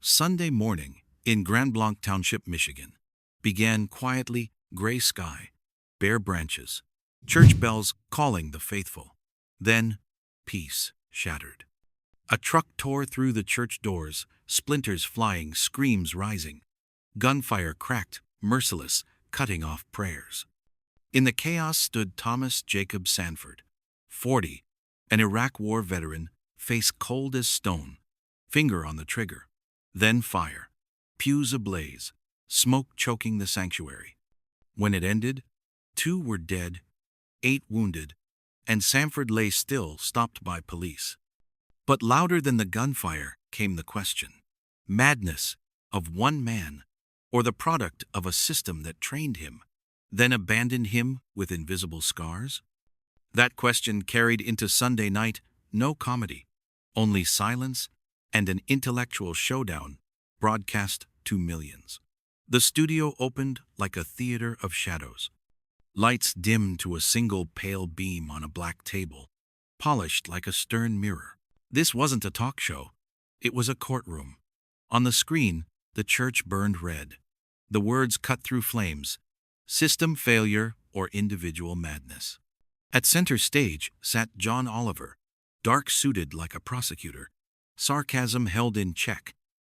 Sunday morning in Grand Blanc Township, Michigan, began quietly, gray sky, bare branches, church bells calling the faithful. Then, peace shattered. A truck tore through the church doors, splinters flying, screams rising. Gunfire cracked, merciless, cutting off prayers. In the chaos stood Thomas Jacob Sanford, 40, an Iraq War veteran, face cold as stone, finger on the trigger. Then fire, pews ablaze, smoke choking the sanctuary. When it ended, 2 were dead, 8 wounded, and Sanford lay still, stopped by police. But louder than the gunfire came the question: madness of one man, or the product of a system that trained him, then abandoned him with invisible scars? That question carried into Sunday night, no comedy, only silence and an intellectual showdown broadcast to millions. The studio opened like a theater of shadows. Lights dimmed to a single pale beam on a black table, polished like a stern mirror. This wasn't a talk show. It was a courtroom. On the screen, the church burned red. The words cut through flames: system failure or individual madness. At center stage sat John Oliver, dark-suited like a prosecutor, sarcasm held in check,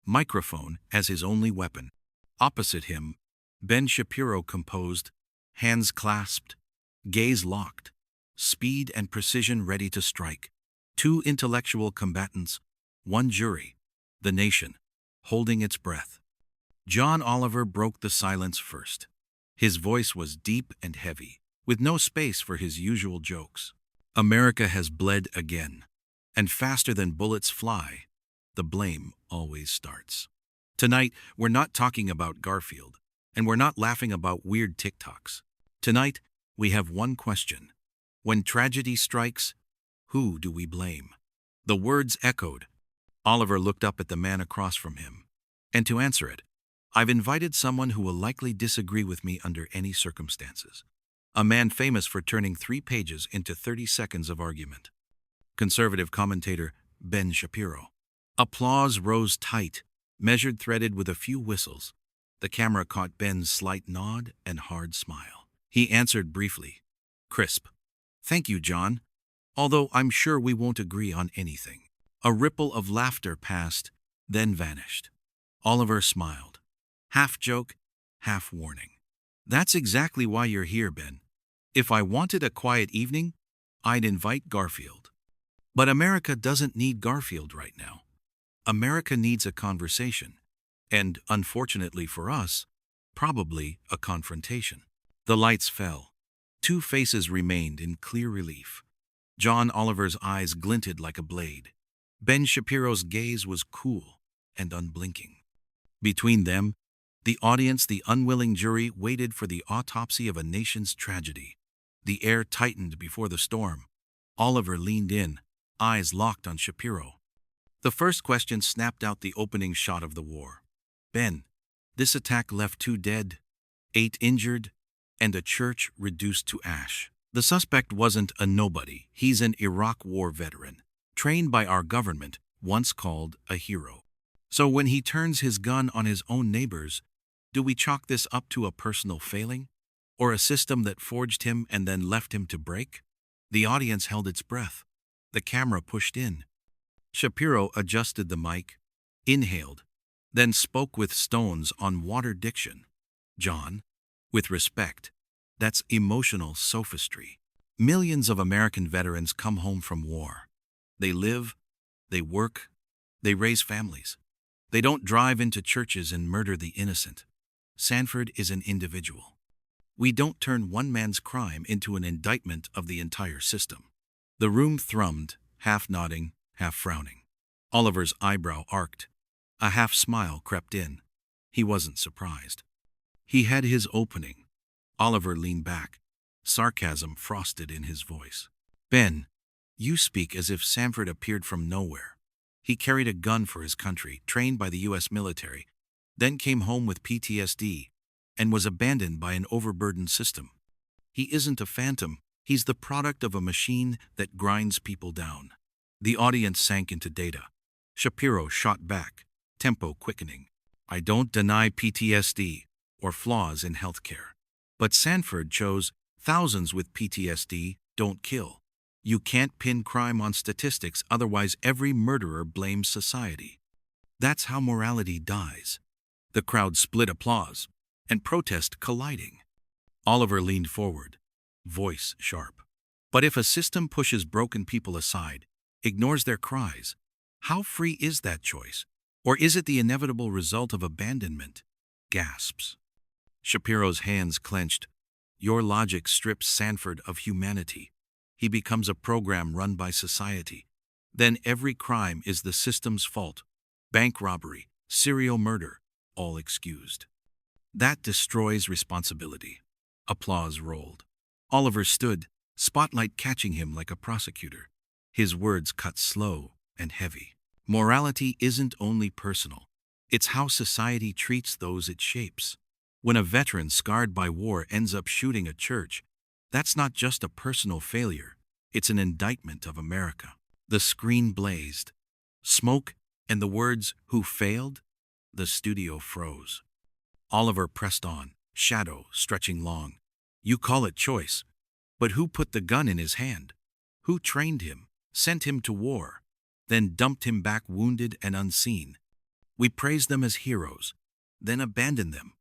microphone as his only weapon. Opposite him, Ben Shapiro, composed, hands clasped, gaze locked, speed and precision ready to strike. 2 intellectual combatants, 1 jury, the nation, holding its breath. John Oliver broke the silence first. His voice was deep and heavy, with no space for his usual jokes. America has bled again, and faster than bullets fly, the blame always starts. Tonight, we're not talking about Garfield, and we're not laughing about weird TikToks. Tonight, we have one question: when tragedy strikes, who do we blame? The words echoed. Oliver looked up at the man across from him. And to answer it, I've invited someone who will likely disagree with me under any circumstances. A man famous for turning 3 pages into 30 seconds of argument. Conservative commentator Ben Shapiro. Applause rose tight, measured, threaded with a few whistles. The camera caught Ben's slight nod and hard smile. He answered briefly, crisp, "Thank you, John, although I'm sure we won't agree on anything." A ripple of laughter passed, then vanished. Oliver smiled, half joke, half warning. "That's exactly why you're here, Ben. If I wanted a quiet evening, I'd invite Garfield. But America doesn't need Garfield right now. America needs a conversation, and, unfortunately for us, probably a confrontation." The lights fell. 2 faces remained in clear relief. John Oliver's eyes glinted like a blade. Ben Shapiro's gaze was cool and unblinking. Between them, the audience, the unwilling jury, waited for the autopsy of a nation's tragedy. The air tightened before the storm. Oliver leaned in, eyes locked on Shapiro. The first question snapped out the opening shot of the war. "Ben, this attack left 2 dead, 8 injured, and a church reduced to ash. The suspect wasn't a nobody. He's an Iraq War veteran, trained by our government, once called a hero. So when he turns his gun on his own neighbors, do we chalk this up to a personal failing? Or a system that forged him and then left him to break?" The audience held its breath. The camera pushed in. Shapiro adjusted the mic, inhaled, then spoke with stones on water diction. "John, with respect, that's emotional sophistry. Millions of American veterans come home from war. They live, they work, they raise families. They don't drive into churches and murder the innocent. Sanford is an individual. We don't turn one man's crime into an indictment of the entire system." The room thrummed, half nodding, half frowning. Oliver's eyebrow arced. A half smile crept in. He wasn't surprised. He had his opening. Oliver leaned back, sarcasm frosted in his voice. "Ben, you speak as if Sanford appeared from nowhere. He carried a gun for his country, trained by the U.S. military, then came home with PTSD, and was abandoned by an overburdened system. He isn't a phantom. He's the product of a machine that grinds people down." The audience sank into data. Shapiro shot back, tempo quickening. I don't deny PTSD or flaws in healthcare. But Sanford chose thousands with PTSD don't kill. You can't pin crime on statistics, otherwise every murderer blames society. That's how morality dies. The crowd split applause and protest colliding. Oliver leaned forward, voice sharp. But if a system pushes broken people aside, ignores their cries, how free is that choice? Or is it the inevitable result of abandonment? Gasps. Shapiro's hands clenched. Your logic strips Sanford of humanity. He becomes a program run by society. Then every crime is the system's fault. Bank robbery, serial murder, all excused. That destroys responsibility. Applause rolled. Oliver stood, spotlight catching him like a prosecutor. His words cut slow and heavy. Morality isn't only personal. It's how society treats those it shapes. When a veteran scarred by war ends up shooting a church, that's not just a personal failure. It's an indictment of America. The screen blazed. Smoke and the words, "Who failed?" The studio froze. Oliver pressed on, shadow stretching long. You call it choice, but who put the gun in his hand? Who trained him, sent him to war, then dumped him back wounded and unseen? We praise them as heroes, then abandon them.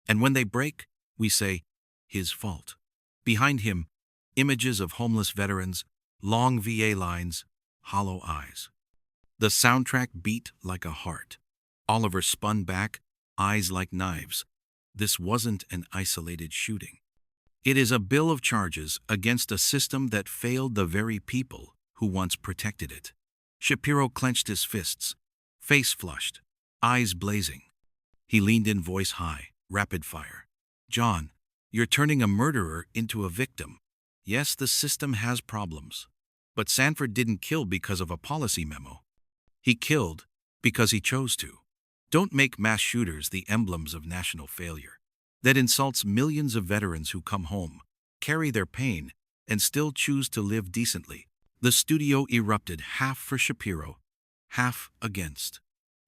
And when they break, we say, his fault. Behind him, images of homeless veterans, long VA lines, hollow eyes. The soundtrack beat like a heart. Oliver spun back, eyes like knives. This wasn't an isolated shooting. It is a bill of charges against a system that failed the very people who once protected it. Shapiro clenched his fists, face flushed, eyes blazing. He leaned in, voice high, rapid fire. John, you're turning a murderer into a victim. Yes, the system has problems. But Sanford didn't kill because of a policy memo. He killed because he chose to. Don't make mass shooters the emblems of national failure. That insults millions of veterans who come home, carry their pain, and still choose to live decently. The studio erupted, half for Shapiro, half against.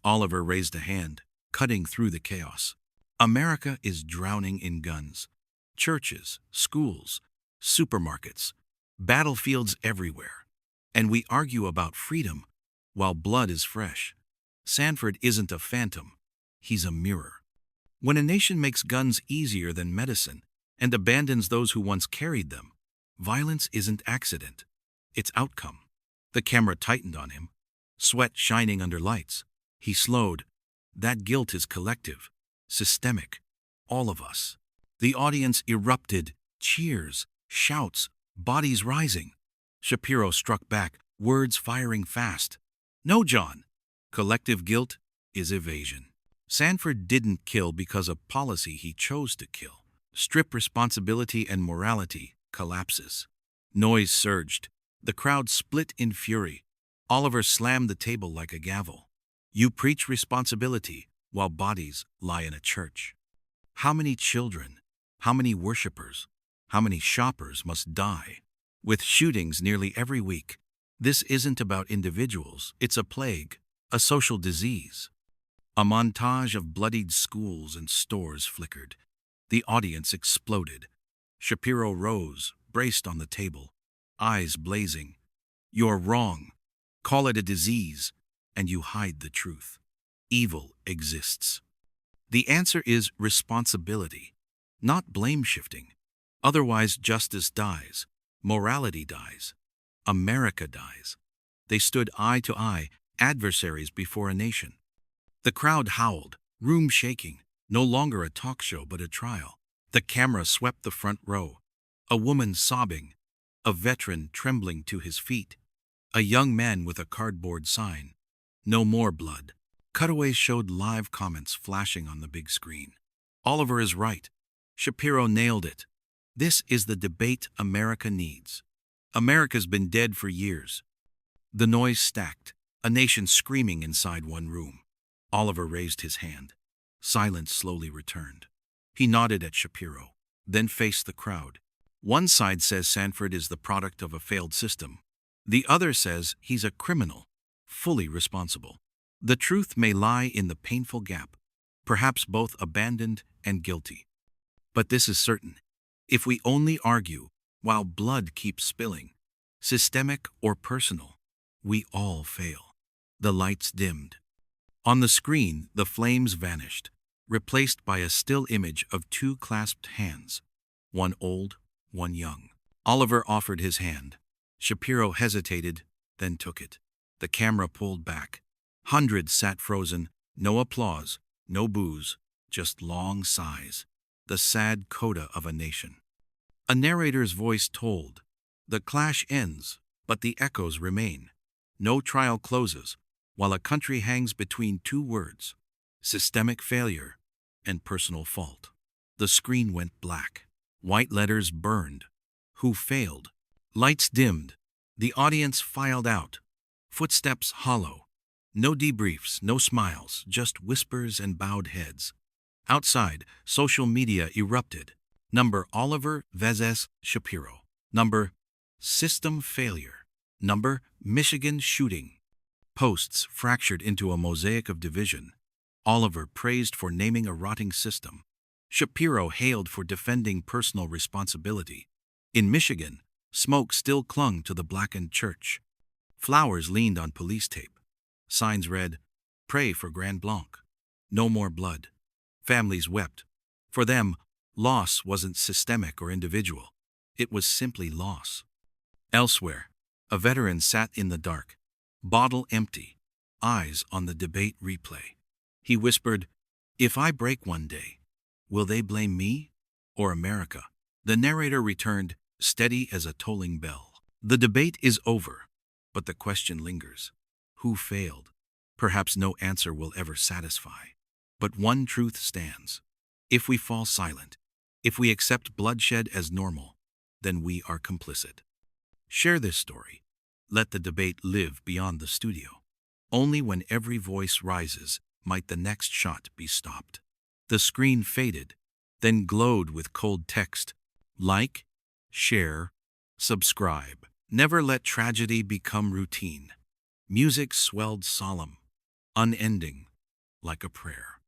Oliver raised a hand, cutting through the chaos. America is drowning in guns. Churches, schools, supermarkets, battlefields everywhere. And we argue about freedom while blood is fresh. Sanford isn't a phantom. He's a mirror. When a nation makes guns easier than medicine and abandons those who once carried them, violence isn't accident. It's outcome. The camera tightened on him, sweat shining under lights. He slowed. That guilt is collective, systemic, all of us. The audience erupted, cheers, shouts, bodies rising. Shapiro struck back, words firing fast. No, John. Collective guilt is evasion. Sanford didn't kill because of policy he chose to kill. Strip responsibility and morality collapses. Noise surged. The crowd split in fury. Oliver slammed the table like a gavel. You preach responsibility while bodies lie in a church. How many children, how many worshipers, how many shoppers must die? With shootings nearly every week, this isn't about individuals, it's a plague, a social disease. A montage of bloodied schools and stores flickered. The audience exploded. Shapiro rose, braced on the table, eyes blazing. You're wrong. Call it a disease, and you hide the truth. Evil exists. The answer is responsibility, not blame shifting. Otherwise, justice dies, morality dies, America dies. They stood eye to eye, adversaries before a nation. The crowd howled, room shaking, no longer a talk show but a trial. The camera swept the front row. A woman sobbing, a veteran trembling to his feet, a young man with a cardboard sign. No more blood. Cutaways showed live comments flashing on the big screen. Oliver is right. Shapiro nailed it. This is the debate America needs. America's been dead for years. The noise stacked, a nation screaming inside one room. Oliver raised his hand. Silence slowly returned. He nodded at Shapiro, then faced the crowd. One side says Sanford is the product of a failed system. The other says he's a criminal, fully responsible. The truth may lie in the painful gap, perhaps both abandoned and guilty. But this is certain. If we only argue while blood keeps spilling, systemic or personal, we all fail. The lights dimmed. On the screen, the flames vanished, replaced by a still image of two clasped hands, one old, one young. Oliver offered his hand. Shapiro hesitated, then took it. The camera pulled back. Hundreds sat frozen, no applause, no boos, just long sighs. The sad coda of a nation. A narrator's voice told, "The clash ends, but the echoes remain. No trial closes, while a country hangs between two words, systemic failure and personal fault." The screen went black. White letters burned. Who failed? Lights dimmed. The audience filed out. Footsteps hollow. No debriefs, no smiles, just whispers and bowed heads. Outside, social media erupted. Number Oliver vs. Shapiro. Number system failure. Number Michigan shooting. Posts fractured into a mosaic of division. Oliver praised for naming a rotting system. Shapiro hailed for defending personal responsibility. In Michigan, smoke still clung to the blackened church. Flowers leaned on police tape. Signs read, "Pray for Grand Blanc. No more blood." Families wept. For them, loss wasn't systemic or individual. It was simply loss. Elsewhere, a veteran sat in the dark, bottle empty, eyes on the debate replay. He whispered, "If I break one day, will they blame me or America?" The narrator returned, steady as a tolling bell. The debate is over, but the question lingers. Who failed? Perhaps no answer will ever satisfy. But one truth stands. If we fall silent, if we accept bloodshed as normal, then we are complicit. Share this story. Let the debate live beyond the studio. Only when every voice rises might the next shot be stopped. The screen faded, then glowed with cold text. Like, share, subscribe. Never let tragedy become routine. Music swelled solemn, unending, like a prayer.